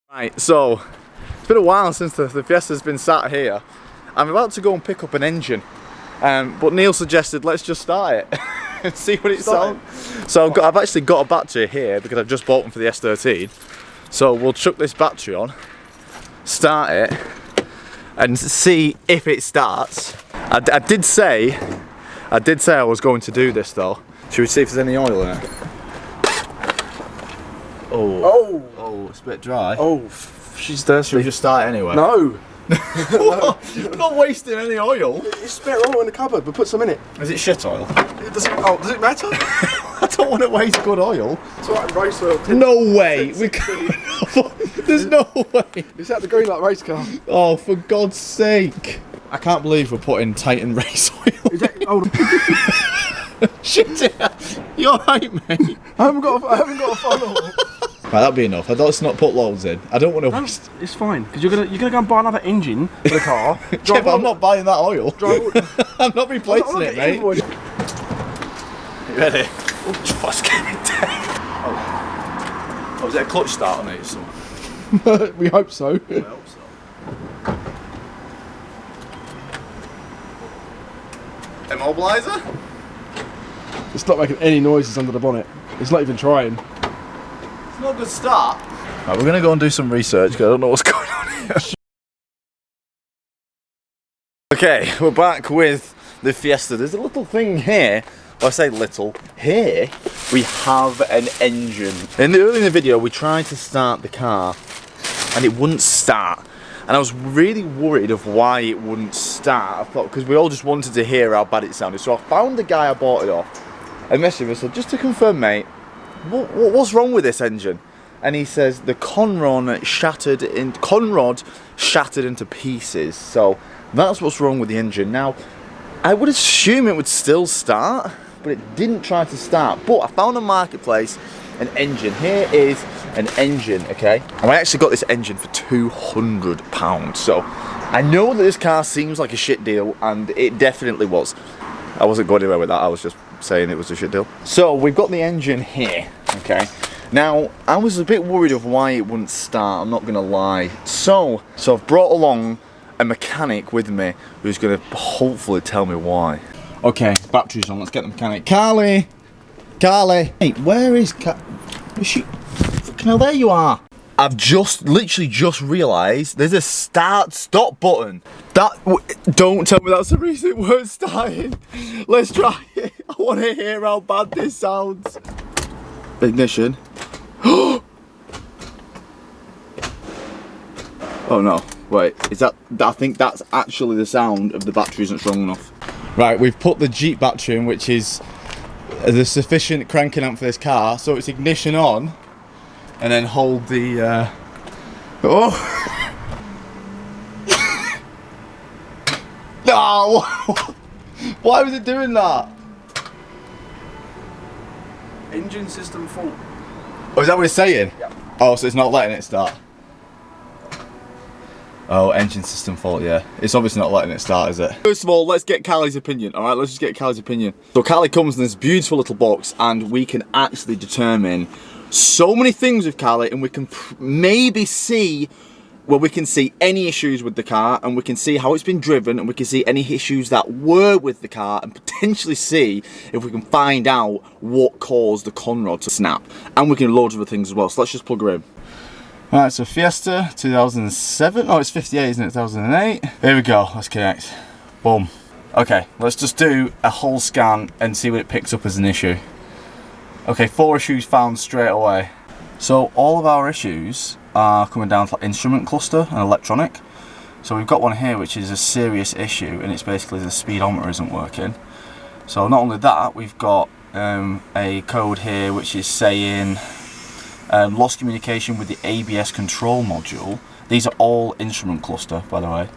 Right, so it's been a while since the Fiesta's been sat here. I'm about to go and pick up an engine, but Neil suggested let's just start it and see what it sounds. So I've actually got a battery here because I've just bought one for the S13. So we'll chuck this battery on, start it, and see if it starts. I did say I was going to do this though. Should we see if there's any oil in it? Oh, it's a bit dry. Oh, she's thirsty. Should we just start it anyway? No. You're not wasting any oil. It's spare oil in the cupboard, but put some in it. Is it shit oil? Does it matter? I don't want to waste good oil. It's alright, race oil. No way. We can't. There's no way. Is that the green light race car? Oh, for God's sake. I can't believe we're putting Titan race oil. Is that, hold on. Shit. You alright, mate? I haven't got a funnel. Right, that'll be enough. Let's not put loads in. I don't want to waste. It's fine, because you're gonna go and buy another engine for the car. Yeah, but I'm not buying that oil. I'm not replacing it, mate. You ready? Oh, just get it down. Oh, is there a clutch start on it? So? We hope so. I hope so. Immobiliser? It's not making any noises under the bonnet. It's not even trying. It's not a good start. Right, we're going to go and do some research because I don't know what's going on here. Okay, we're back with the Fiesta. There's a little thing here. Well, I say little. Here we have an engine. Earlier in the video we tried to start the car and it wouldn't start. And I was really worried of why it wouldn't start. I thought, because we all just wanted to hear how bad it sounded. So I found the guy I bought it off. I messaged him and said, just to confirm, mate, what's wrong with this engine? And he says the conrod shattered into pieces. So that's what's wrong with the engine. Now, I would assume it would still start, but it didn't try to start. But I found on Marketplace an engine. Here is an engine, okay? And I actually got this engine for £200. So I know that this car seems like a shit deal, and it definitely was. I wasn't going anywhere with that. I was just saying it was a shit deal. So we've got the engine here, okay? Now, I was a bit worried of why it wouldn't start, I'm not gonna lie. So I've brought along a mechanic with me who's gonna hopefully tell me why. Okay, batteries on, let's get the mechanic. Carly! Hey, where is she? Fucking hell, there you are! I've literally just realised there's a start-stop button. Don't tell me that's the reason it weren't starting. Let's try it. I want to hear how bad this sounds. Ignition. Oh no, wait, is that, I think that's actually the sound of the battery isn't strong enough. Right, we've put the Jeep battery in, which is the sufficient cranking amp for this car, so it's ignition on, and then hold the, oh! No! Why was it doing that? Engine system fault. Oh, is that what it's saying? Yep. Oh, so it's not letting it start? Oh, engine system fault, yeah. It's obviously not letting it start, is it? First of all, let's get Callie's opinion, alright? Let's just get Callie's opinion. So Callie comes in this beautiful little box and we can actually determine so many things with Callie, and we can maybe see, well, we can see any issues with the car, and we can see how it's been driven, and we can see any issues that were with the car, and potentially see if we can find out what caused the conrod to snap. And we can load other things as well, so let's just plug her in. Alright, so Fiesta 2007, oh it's 58 isn't it, 2008. Here we go, let's connect. Boom. Okay, let's just do a whole scan and see what it picks up as an issue. Okay, 4 issues found straight away. So all of our issues are coming down to like instrument cluster and electronic. So we've got one here which is a serious issue, and it's basically the speedometer isn't working. So not only that, we've got a code here which is saying lost communication with the ABS control module. These are all instrument cluster, by the way.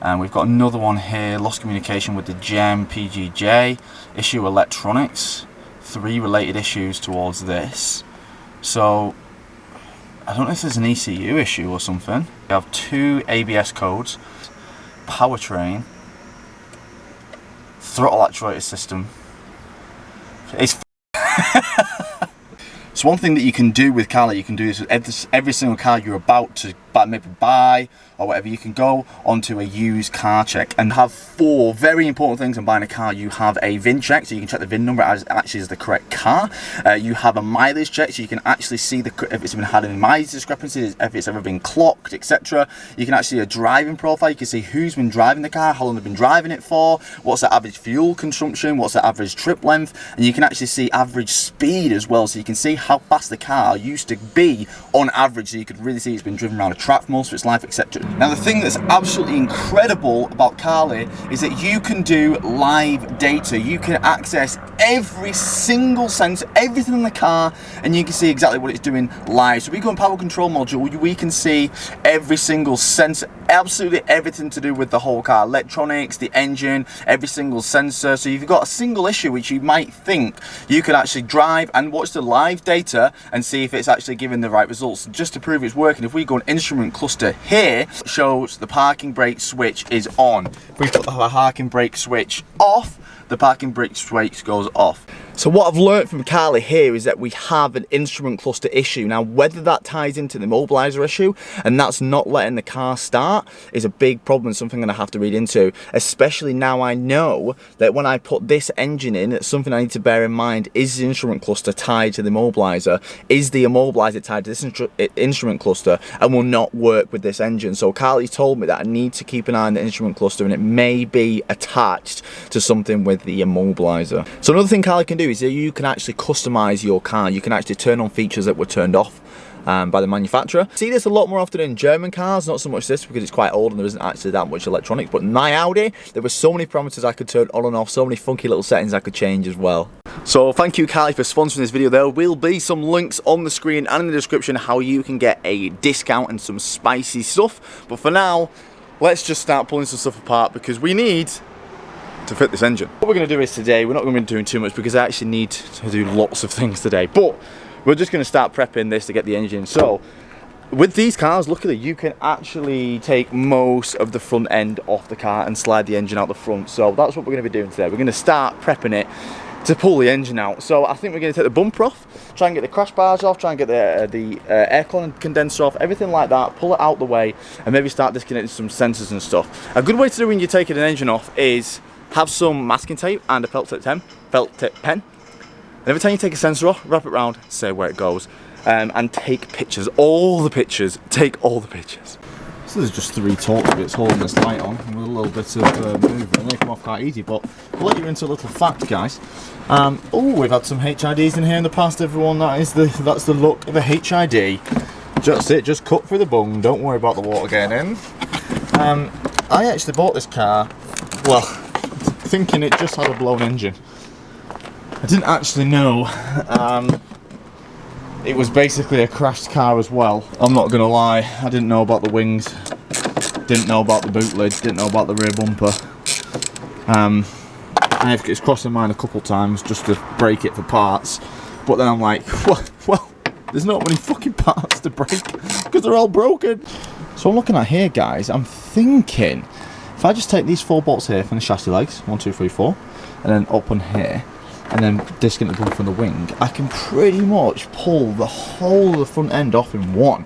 And we've got another one here, lost communication with the GEM PGJ, issue electronics, 3 related issues towards this. So I don't know if there's an ECU issue or something. We have 2 ABS codes, powertrain, throttle actuator system. It's So one thing that you can do with car, you can do is with every single car you're about to maybe buy or whatever, you can go onto a used car check and have 4 very important things when buying a car. You have a VIN check, so you can check the VIN number as actually is the correct car. You have a mileage check, so you can actually see if it's been had any mileage discrepancies, if it's ever been clocked, etc. You can actually see a driving profile. You can see who's been driving the car, how long they've been driving it for, what's the average fuel consumption, what's the average trip length, and you can actually see average speed as well, so you can see how fast the car used to be on average, so you could really see it's been driven around a track for most of its life, etc. Now the thing that's absolutely incredible about Carly is that you can do live data. You can access every single sensor, everything in the car, and you can see exactly what it's doing live. So we go in power control module, we can see every single sensor, absolutely everything to do with the whole car, electronics, the engine, every single sensor. So if you've got a single issue which you might think, you could actually drive and watch the live data and see if it's actually giving the right results. Just to prove it's working, if we go on instrument cluster here, it shows the parking brake switch is on. If we put the parking brake switch off, the parking brake switch goes off. So what I've learned from Carly here is that we have an instrument cluster issue. Now whether that ties into the immobilizer issue and that's not letting the car start is a big problem, something I'm going to have to read into, especially now I know that when I put this engine in, it's something I need to bear in mind. Is the instrument cluster tied to the immobilizer? Is the immobilizer tied to this instrument cluster and will not work with this engine? So Carly told me that I need to keep an eye on the instrument cluster and it may be attached to something with the immobilizer. So another thing Carly can do is that you can actually customize your car. You can actually turn on features that were turned off by the manufacturer. See this a lot more often in German cars, not so much this because it's quite old and there isn't actually that much electronics, but in my Audi there were so many parameters I could turn on and off, so many funky little settings I could change as well. So thank you Carly for sponsoring this video. There will be some links on the screen and in the description how you can get a discount and some spicy stuff, but for now let's just start pulling some stuff apart because we need to fit this engine. What we're going to do is today, we're not going to be doing too much because I actually need to do lots of things today, but we're just going to start prepping this to get the engine. So with these cars, luckily you can actually take most of the front end off the car and slide the engine out the front. So that's what we're going to be doing today. We're going to start prepping it to pull the engine out. So I think we're going to take the bumper off, try and get the crash bars off, try and get the air condenser off, everything like that, pull it out the way and maybe start disconnecting some sensors and stuff. A good way to do when you're taking an engine off is have some masking tape and a felt tip pen. And every time you take a sensor off, wrap it around, say where it goes, and take pictures. All the pictures. Take all the pictures. So there's just 3 torque bits holding this light on, and with a little bit of movement, and they come off quite easy. But I'll let you into a little fact, guys. Oh, we've had some HIDs in here in the past, everyone. That's the look of a HID. Just it, just cut through the bung. Don't worry about the water getting in. I actually bought this car, well, thinking it just had a blown engine. I didn't actually know it was basically a crashed car as well. I'm not gonna lie, I didn't know about the wings, didn't know about the boot lid, didn't know about the rear bumper. It's crossed my mind a couple times just to break it for parts, but then I'm like, well, there's not many fucking parts to break because they're all broken. So I'm looking at here, guys, I'm thinking if I just take these 4 bolts here from the chassis legs, 1, 2, 3, 4, and then up on here, and then disconnect the bumper from the wing, I can pretty much pull the whole of the front end off in one.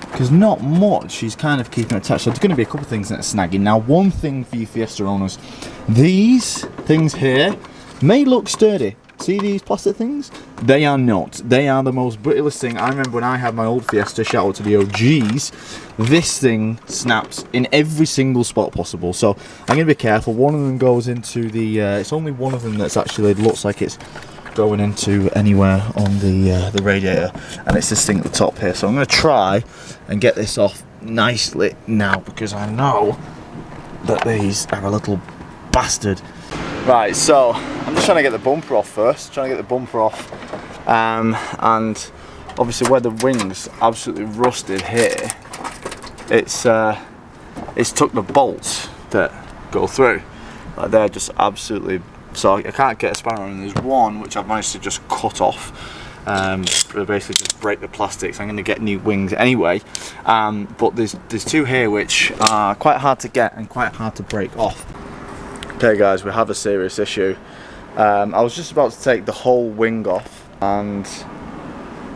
Because not much is kind of keeping it attached. So there's going to be a couple of things that are snagging. Now, one thing for you Fiesta owners, these things here may look sturdy. See these plastic things? They are not. They are the most brittlest thing. I remember when I had my old Fiesta, shout out to the OGs, this thing snaps in every single spot possible. So I'm going to be careful. One of them goes into the, it's only one of them that's actually looks like it's going into anywhere on the radiator, and it's this thing at the top here. So I'm going to try and get this off nicely now because I know that these are a little bastard. Right, so I'm just trying to get the bumper off first, and obviously where the wing's absolutely rusted here, it's took the bolts that go through, like they're just absolutely, so I can't get a spanner, and there's one which I've managed to just cut off, basically just break the plastics. I'm going to get new wings anyway, but there's 2 here which are quite hard to get and quite hard to break off. Okay guys, we have a serious issue. I was just about to take the whole wing off and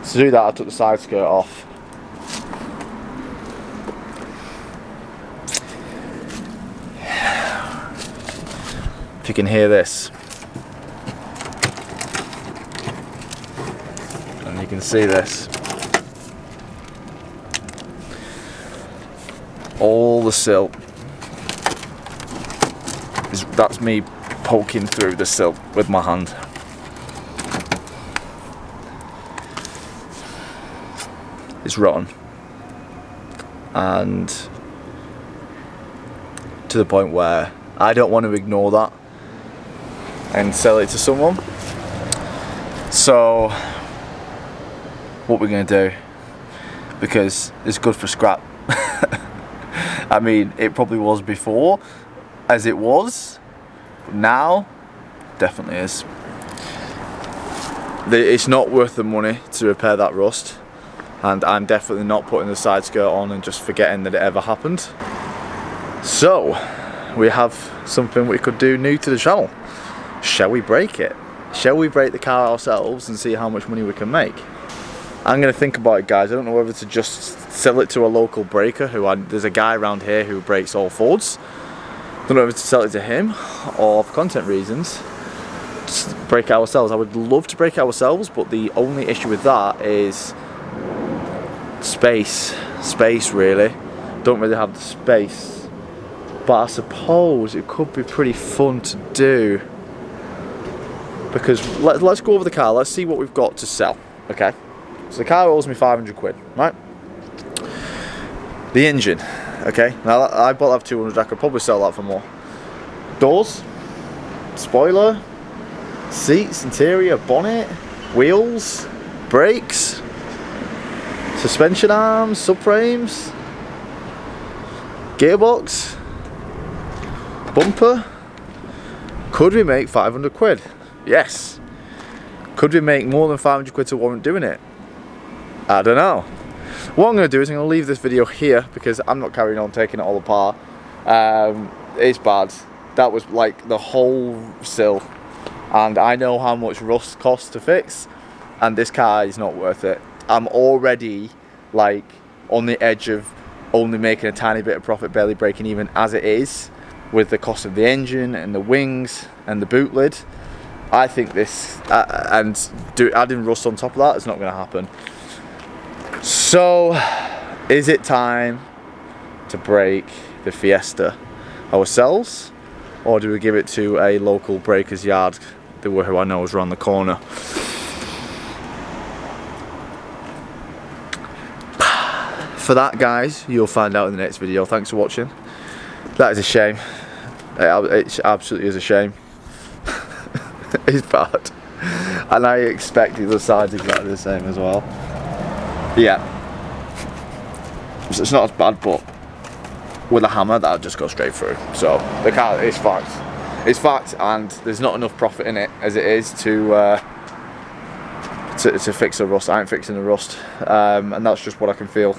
To do that, I took the side skirt off. If you can hear this, and you can see this, all the silt, that's me poking through the silt with my hand. It's rotten, and to the point where I don't want to ignore that and sell it to someone. So what we're going to do, because it's good for scrap. I mean, it probably was before as it was, but now definitely is. It's not worth the money to repair that rust, and I'm definitely not putting the side skirt on and just forgetting that it ever happened. So we have something we could do new to the channel. Shall we break it? Shall we break the car ourselves and see how much money we can make? I'm going to think about it, guys. I don't know whether to just sell it to a local breaker there's a guy around here who breaks all Fords. I don't know whether to sell it to him, or for content reasons just break it ourselves. I would love to break it ourselves, but the only issue with that is space really. Don't really have the space, but I suppose it could be pretty fun to do, because let's go over the car. Let's see what we've got to sell. Okay, so the car owes me 500 quid, right? The engine, okay, now I bought that for 200. I could probably sell that for more. Doors, spoiler, seats, interior, bonnet, wheels, brakes, suspension arms, subframes, gearbox, bumper. Could we make 500 quid? Yes. Could we make more than 500 quid to warrant doing it? I don't know. What I'm going to do is I'm going to leave this video here, because I'm not carrying on taking it all apart. It's bad. That was like the whole sill, and I know how much rust costs to fix, and this car is not worth it. I'm already like on the edge of only making a tiny bit of profit, barely breaking even as it is, with the cost of the engine and the wings and the boot lid. I think this adding rust on top of that is not going to happen. So is it time to break the Fiesta ourselves, or do we give it to a local breaker's yard who I know is around the corner? For that, guys, you'll find out in the next video. Thanks for watching. That is a shame. It absolutely is a shame. It's bad, and I expect the other side's exactly the same as well. Yeah, so it's not as bad, but with a hammer that'll just go straight through. So the car is fucked. It's fucked, and there's not enough profit in it as it is to fix the rust. I ain't fixing the rust, and that's just what I can feel.